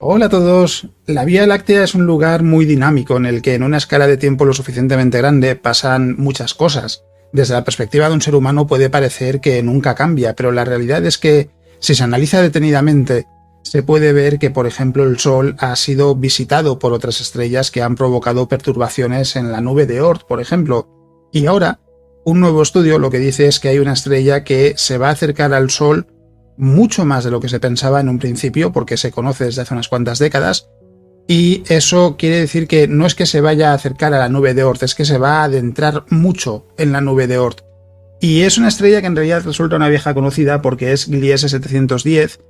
Hola a todos. La Vía Láctea es un lugar muy dinámico en el que en una escala de tiempo lo suficientemente grande pasan muchas cosas. Desde la perspectiva de un ser humano puede parecer que nunca cambia, pero la realidad es que si se analiza detenidamente, se puede ver que, por ejemplo, el Sol ha sido visitado por otras estrellas que han provocado perturbaciones en la nube de Oort, por ejemplo. Y ahora, un nuevo estudio lo que dice es que hay una estrella que se va a acercar al Sol mucho más de lo que se pensaba en un principio, porque se conoce desde hace unas cuantas décadas, y eso quiere decir que no es que se vaya a acercar a la nube de Oort, es que se va a adentrar mucho en la nube de Oort. Y es una estrella que en realidad resulta una vieja conocida porque es Gliese 710,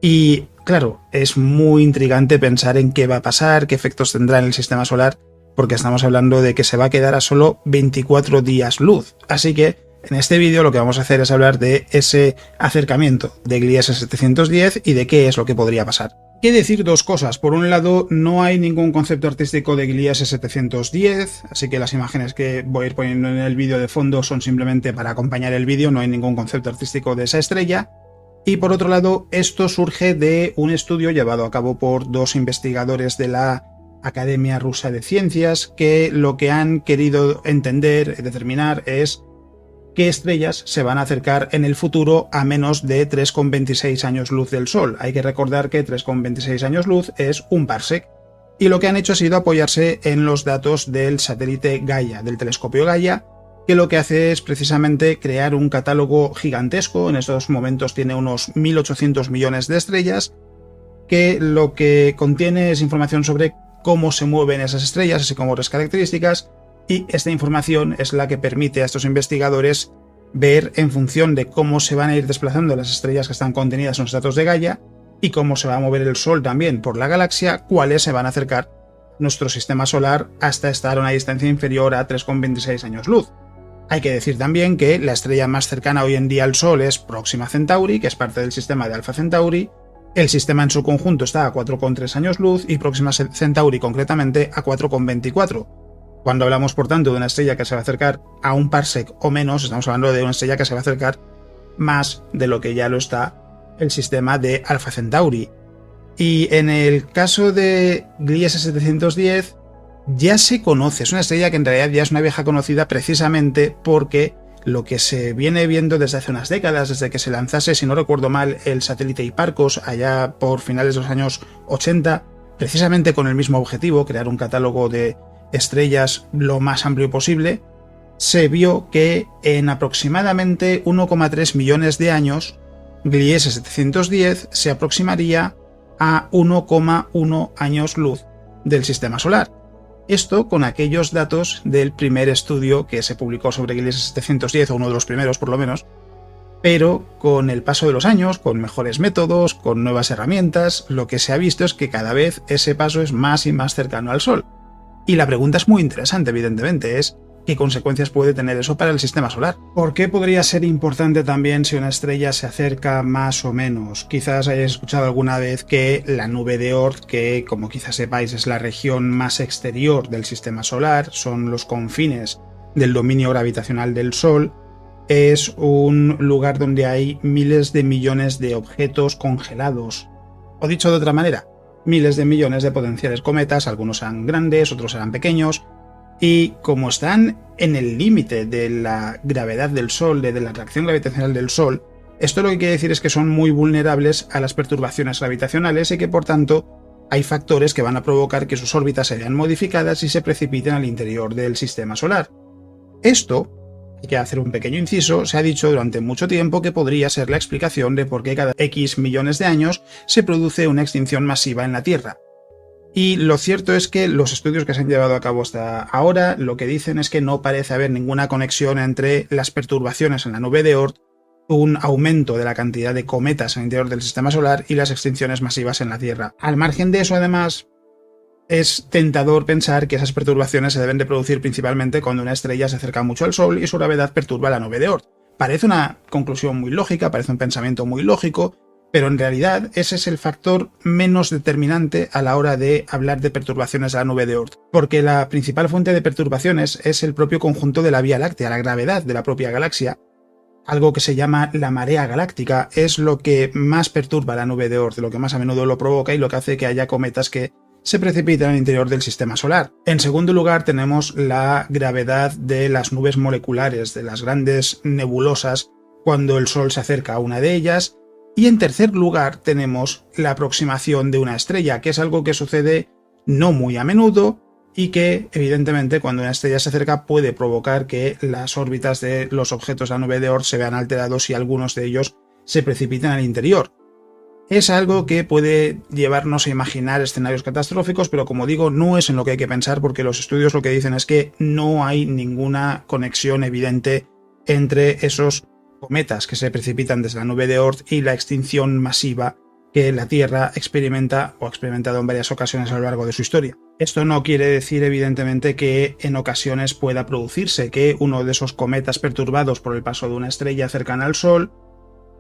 y claro, es muy intrigante pensar en qué va a pasar, qué efectos tendrá en el sistema solar, porque estamos hablando de que se va a quedar a solo 24 días luz. Así que en este vídeo lo que vamos a hacer es hablar de ese acercamiento de Gliese 710 y de qué es lo que podría pasar. ¿Qué decir? Dos cosas. Por un lado, no hay ningún concepto artístico de Gliese 710, así que las imágenes que voy a ir poniendo en el vídeo de fondo son simplemente para acompañar el vídeo, no hay ningún concepto artístico de esa estrella. Y por otro lado, esto surge de un estudio llevado a cabo por dos investigadores de la Academia Rusa de Ciencias que lo que han querido entender y determinar es qué estrellas se van a acercar en el futuro a menos de 3,26 años luz del Sol. Hay que recordar que 3,26 años luz es un parsec. Y lo que han hecho ha sido apoyarse en los datos del satélite Gaia, del telescopio Gaia, que lo que hace es precisamente crear un catálogo gigantesco. En estos momentos tiene unos 1.800 millones de estrellas, que lo que contiene es información sobre cómo se mueven esas estrellas, así como otras características, y esta información es la que permite a estos investigadores ver en función de cómo se van a ir desplazando las estrellas que están contenidas en los datos de Gaia y cómo se va a mover el Sol también por la galaxia, cuáles se van a acercar a nuestro sistema solar hasta estar a una distancia inferior a 3,26 años luz. Hay que decir también que la estrella más cercana hoy en día al Sol es Próxima Centauri, que es parte del sistema de Alpha Centauri. El sistema en su conjunto está a 4,3 años luz y Próxima Centauri concretamente a 4,24. Cuando hablamos, por tanto, de una estrella que se va a acercar a un parsec o menos, estamos hablando de una estrella que se va a acercar más de lo que ya lo está el sistema de Alpha Centauri. Y en el caso de Gliese 710 ya se conoce, es una estrella que en realidad ya es una vieja conocida precisamente porque lo que se viene viendo desde hace unas décadas, desde que se lanzase, si no recuerdo mal, el satélite Hipparcos allá por finales de los años 80, precisamente con el mismo objetivo, crear un catálogo de estrellas lo más amplio posible, se vio que en aproximadamente 1,3 millones de años Gliese 710 se aproximaría a 1,1 años luz del sistema solar. Esto con aquellos datos del primer estudio que se publicó sobre Gliese 710, o uno de los primeros por lo menos, pero con el paso de los años, con mejores métodos, con nuevas herramientas, lo que se ha visto es que cada vez ese paso es más y más cercano al Sol. Y la pregunta es muy interesante, evidentemente, es ¿qué consecuencias puede tener eso para el sistema solar? ¿Por qué podría ser importante también si una estrella se acerca más o menos? Quizás hayáis escuchado alguna vez que la nube de Oort, que como quizás sepáis es la región más exterior del sistema solar, son los confines del dominio gravitacional del Sol, es un lugar donde hay miles de millones de objetos congelados. O dicho de otra manera, miles de millones de potenciales cometas, algunos serán grandes, otros serán pequeños, y como están en el límite de la gravedad del Sol, de la atracción gravitacional del Sol, esto lo que quiere decir es que son muy vulnerables a las perturbaciones gravitacionales y que por tanto hay factores que van a provocar que sus órbitas se vean modificadas y se precipiten al interior del sistema solar. Esto, hay que hacer un pequeño inciso, se ha dicho durante mucho tiempo que podría ser la explicación de por qué cada X millones de años se produce una extinción masiva en la Tierra. Y lo cierto es que los estudios que se han llevado a cabo hasta ahora lo que dicen es que no parece haber ninguna conexión entre las perturbaciones en la nube de Oort, un aumento de la cantidad de cometas en el interior del sistema solar y las extinciones masivas en la Tierra. Al margen de eso, además, es tentador pensar que esas perturbaciones se deben de producir principalmente cuando una estrella se acerca mucho al Sol y su gravedad perturba la nube de Oort. Parece una conclusión muy lógica, parece un pensamiento muy lógico, pero en realidad ese es el factor menos determinante a la hora de hablar de perturbaciones de la nube de Oort, porque la principal fuente de perturbaciones es el propio conjunto de la Vía Láctea, la gravedad de la propia galaxia, algo que se llama la marea galáctica. Es lo que más perturba la nube de Oort, lo que más a menudo lo provoca y lo que hace que haya cometas que se precipitan al interior del sistema solar. En segundo lugar tenemos la gravedad de las nubes moleculares, de las grandes nebulosas, cuando el Sol se acerca a una de ellas. Y en tercer lugar tenemos la aproximación de una estrella, que es algo que sucede no muy a menudo y que, evidentemente, cuando una estrella se acerca puede provocar que las órbitas de los objetos de la nube de Oort se vean alterados y algunos de ellos se precipiten al interior. Es algo que puede llevarnos a imaginar escenarios catastróficos, pero como digo, no es en lo que hay que pensar porque los estudios lo que dicen es que no hay ninguna conexión evidente entre esos cometas que se precipitan desde la nube de Oort y la extinción masiva que la Tierra experimenta o ha experimentado en varias ocasiones a lo largo de su historia. Esto no quiere decir, evidentemente, que en ocasiones pueda producirse que uno de esos cometas perturbados por el paso de una estrella cercana al Sol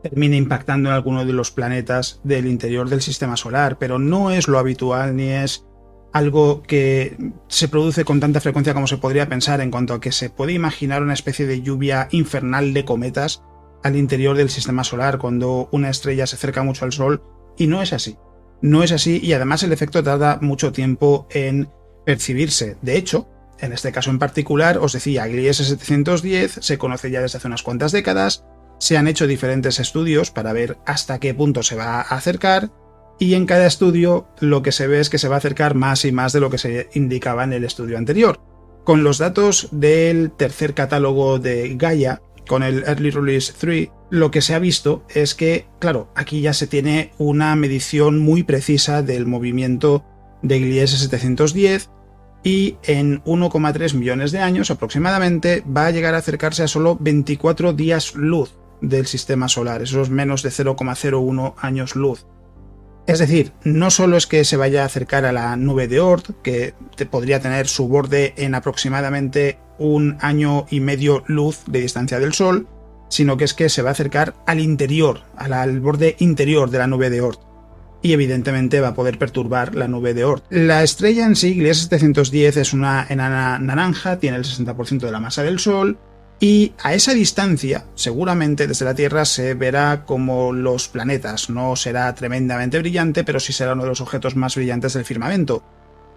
termine impactando en alguno de los planetas del interior del sistema solar, pero no es lo habitual ni es algo que se produce con tanta frecuencia como se podría pensar, en cuanto a que se puede imaginar una especie de lluvia infernal de cometas al interior del sistema solar cuando una estrella se acerca mucho al Sol, y no es así. No es así, y además el efecto tarda mucho tiempo en percibirse. De hecho, en este caso en particular, os decía, Gliese 710 se conoce ya desde hace unas cuantas décadas, se han hecho diferentes estudios para ver hasta qué punto se va a acercar, y en cada estudio lo que se ve es que se va a acercar más y más de lo que se indicaba en el estudio anterior. Con los datos del tercer catálogo de Gaia, con el Early Release 3, lo que se ha visto es que, claro, aquí ya se tiene una medición muy precisa del movimiento de Gliese 710 y en 1,3 millones de años aproximadamente va a llegar a acercarse a solo 24 días luz del sistema solar, esos menos de 0,01 años luz. Es decir, no solo es que se vaya a acercar a la nube de Oort, que podría tener su borde en aproximadamente 1,5 años luz de distancia del Sol, sino que es que se va a acercar al interior, al borde interior de la nube de Oort, y evidentemente va a poder perturbar la nube de Oort. La estrella en sí, Gliese 710, es una enana naranja, tiene el 60% de la masa del Sol, y a esa distancia, seguramente desde la Tierra se verá como los planetas. No será tremendamente brillante, pero sí será uno de los objetos más brillantes del firmamento.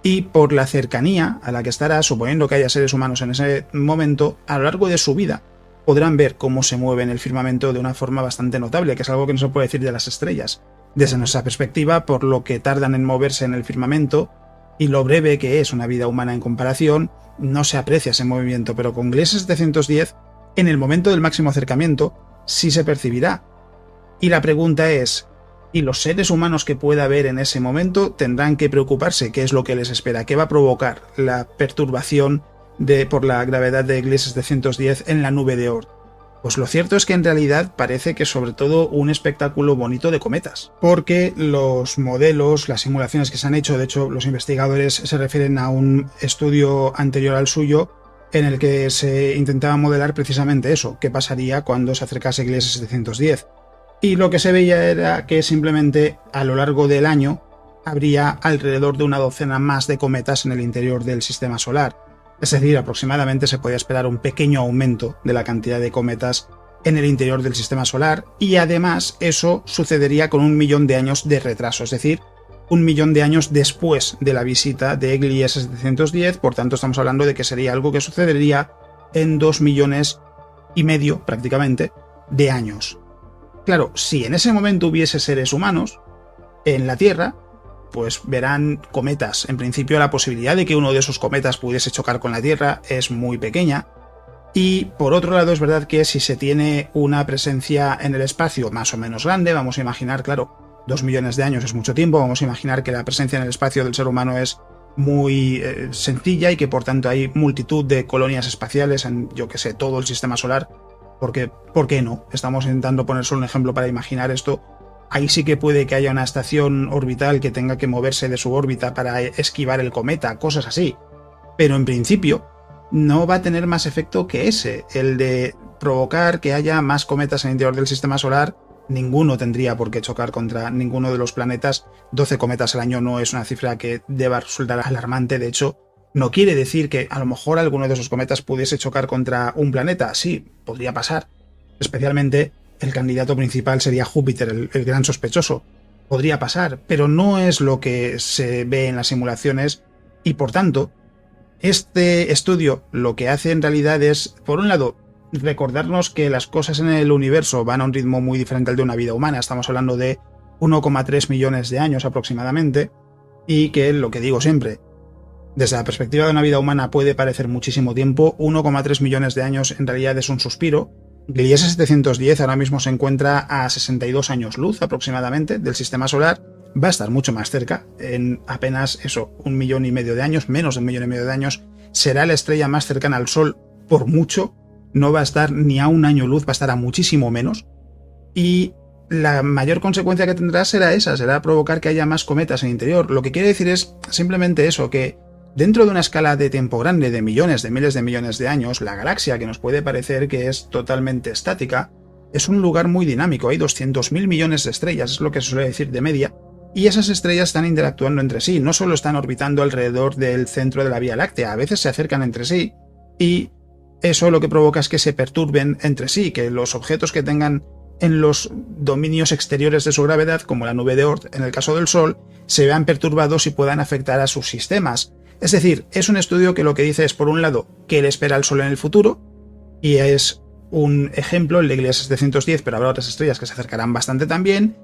Y por la cercanía a la que estará, suponiendo que haya seres humanos en ese momento, a lo largo de su vida podrán ver cómo se mueve en el firmamento de una forma bastante notable, que es algo que no se puede decir de las estrellas. Desde nuestra perspectiva, por lo que tardan en moverse en el firmamento y lo breve que es una vida humana en comparación, no se aprecia ese movimiento, pero con Gliese 710, en el momento del máximo acercamiento, sí se percibirá. Y la pregunta es, ¿y los seres humanos que pueda haber en ese momento tendrán que preocuparse? ¿Qué es lo que les espera? ¿Qué va a provocar la perturbación por la gravedad de Gliese 710 en la nube de Oort? Pues lo cierto es que en realidad parece que sobre todo un espectáculo bonito de cometas, porque los modelos, las simulaciones que se han hecho, de hecho los investigadores se refieren a un estudio anterior al suyo en el que se intentaba modelar precisamente eso, qué pasaría cuando se acercase Gliese 710. Y lo que se veía era que simplemente a lo largo del año habría alrededor de una docena más de cometas en el interior del sistema solar. Es decir, aproximadamente se podía esperar un pequeño aumento de la cantidad de cometas en el interior del sistema solar, y además eso sucedería con 1 millón de años de retraso, es decir, 1 millón de años después de la visita de Gliese 710, por tanto estamos hablando de que sería algo que sucedería en 2,5 millones prácticamente de años. Claro, si en ese momento hubiese seres humanos en la Tierra, pues verán cometas. En principio la posibilidad de que uno de esos cometas pudiese chocar con la Tierra es muy pequeña. Y por otro lado es verdad que si se tiene una presencia en el espacio más o menos grande, vamos a imaginar, claro, 2 millones de años es mucho tiempo, vamos a imaginar que la presencia en el espacio del ser humano es muy sencilla y que por tanto hay multitud de colonias espaciales en, yo que sé, todo el sistema solar, porque, ¿por qué no? Estamos intentando poner solo un ejemplo para imaginar esto. Ahí sí que puede que haya una estación orbital que tenga que moverse de su órbita para esquivar el cometa, cosas así. Pero en principio no va a tener más efecto que ese, el de provocar que haya más cometas en el interior del sistema solar. Ninguno tendría por qué chocar contra ninguno de los planetas. 12 cometas al año no es una cifra que deba resultar alarmante. De hecho, no quiere decir que a lo mejor alguno de esos cometas pudiese chocar contra un planeta. Sí, podría pasar. Especialmente el candidato principal sería Júpiter, el gran sospechoso. Podría pasar, pero no es lo que se ve en las simulaciones y por tanto, este estudio lo que hace en realidad es, por un lado, recordarnos que las cosas en el universo van a un ritmo muy diferente al de una vida humana. Estamos hablando de 1,3 millones de años aproximadamente, y que, lo que digo siempre, desde la perspectiva de una vida humana puede parecer muchísimo tiempo. 1,3 millones de años en realidad es un suspiro. Gliese 710 ahora mismo se encuentra a 62 años luz aproximadamente del sistema solar. Va a estar mucho más cerca, en apenas eso, 1,5 millones de años, menos de 1,5 millones de años. Será la estrella más cercana al Sol por mucho. No va a estar ni a un año luz, va a estar a muchísimo menos. Y la mayor consecuencia que tendrá será esa, será provocar que haya más cometas en el interior. Lo que quiere decir es simplemente eso, que dentro de una escala de tiempo grande, de millones, de miles de millones de años, la galaxia, que nos puede parecer que es totalmente estática, es un lugar muy dinámico. Hay 200.000 millones de estrellas, es lo que se suele decir de media, y esas estrellas están interactuando entre sí, no solo están orbitando alrededor del centro de la Vía Láctea, a veces se acercan entre sí, y eso lo que provoca es que se perturben entre sí, que los objetos que tengan en los dominios exteriores de su gravedad, como la nube de Oort en el caso del Sol, se vean perturbados y puedan afectar a sus sistemas. Es decir, es un estudio que lo que dice es, por un lado, que él espera al Sol en el futuro, y es un ejemplo, el de Gliese 710, pero habrá otras estrellas que se acercarán bastante también.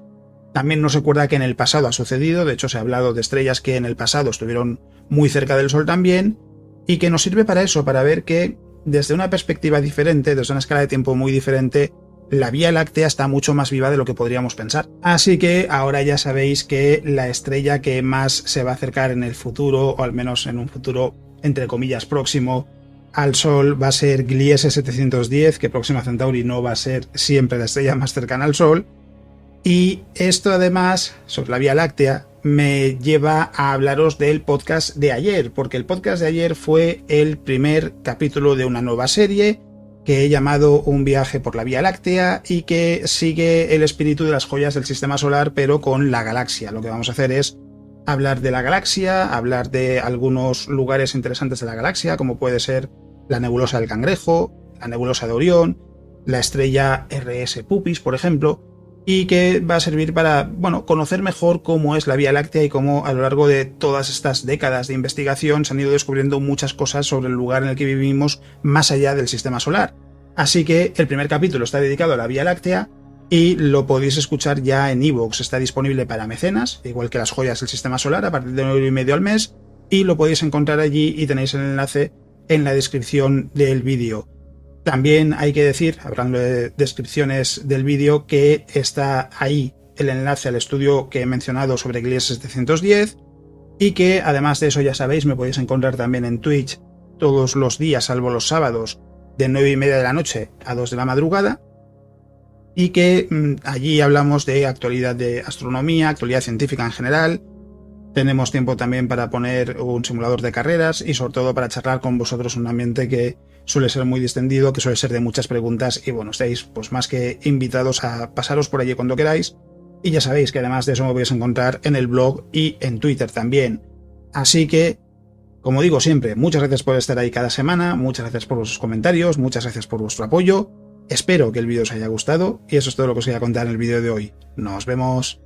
También nos recuerda que en el pasado ha sucedido, de hecho se ha hablado de estrellas que en el pasado estuvieron muy cerca del Sol también, y que nos sirve para eso, para ver que desde una perspectiva diferente, desde una escala de tiempo muy diferente, la Vía Láctea está mucho más viva de lo que podríamos pensar. Así que ahora ya sabéis que la estrella que más se va a acercar en el futuro, o al menos en un futuro entre comillas próximo al Sol, va a ser Gliese 710, que Próxima Centauri no va a ser siempre la estrella más cercana al Sol. Y esto además, sobre la Vía Láctea, me lleva a hablaros del podcast de ayer, porque el podcast de ayer fue el primer capítulo de una nueva serie que he llamado Un viaje por la Vía Láctea y que sigue el espíritu de las joyas del sistema solar, pero con la galaxia. Lo que vamos a hacer es hablar de la galaxia, hablar de algunos lugares interesantes de la galaxia, como puede ser la nebulosa del Cangrejo, la nebulosa de Orión, la estrella RS Puppis, por ejemplo, y que va a servir para, bueno, conocer mejor cómo es la Vía Láctea y cómo a lo largo de todas estas décadas de investigación se han ido descubriendo muchas cosas sobre el lugar en el que vivimos más allá del sistema solar. Así que el primer capítulo está dedicado a la Vía Láctea y lo podéis escuchar ya en iVoox. Está disponible para mecenas, igual que las joyas del sistema solar, a partir de 9,5 € al mes, y lo podéis encontrar allí y tenéis el enlace en la descripción del vídeo. También hay que decir, hablando de descripciones del vídeo, que está ahí el enlace al estudio que he mencionado sobre Gliese 710 y que además de eso, ya sabéis, me podéis encontrar también en Twitch todos los días, salvo los sábados, de 9:30 de la noche a 2 de la madrugada, y que allí hablamos de actualidad de astronomía, actualidad científica en general. Tenemos tiempo también para poner un simulador de carreras y sobre todo para charlar con vosotros en un ambiente que suele ser muy distendido, que suele ser de muchas preguntas y bueno, estáis pues más que invitados a pasaros por allí cuando queráis. Y ya sabéis que además de eso me podéis encontrar en el blog y en Twitter también. Así que, como digo siempre, muchas gracias por estar ahí cada semana, muchas gracias por vuestros comentarios, muchas gracias por vuestro apoyo. Espero que el vídeo os haya gustado y eso es todo lo que os voy a contar en el vídeo de hoy. ¡Nos vemos!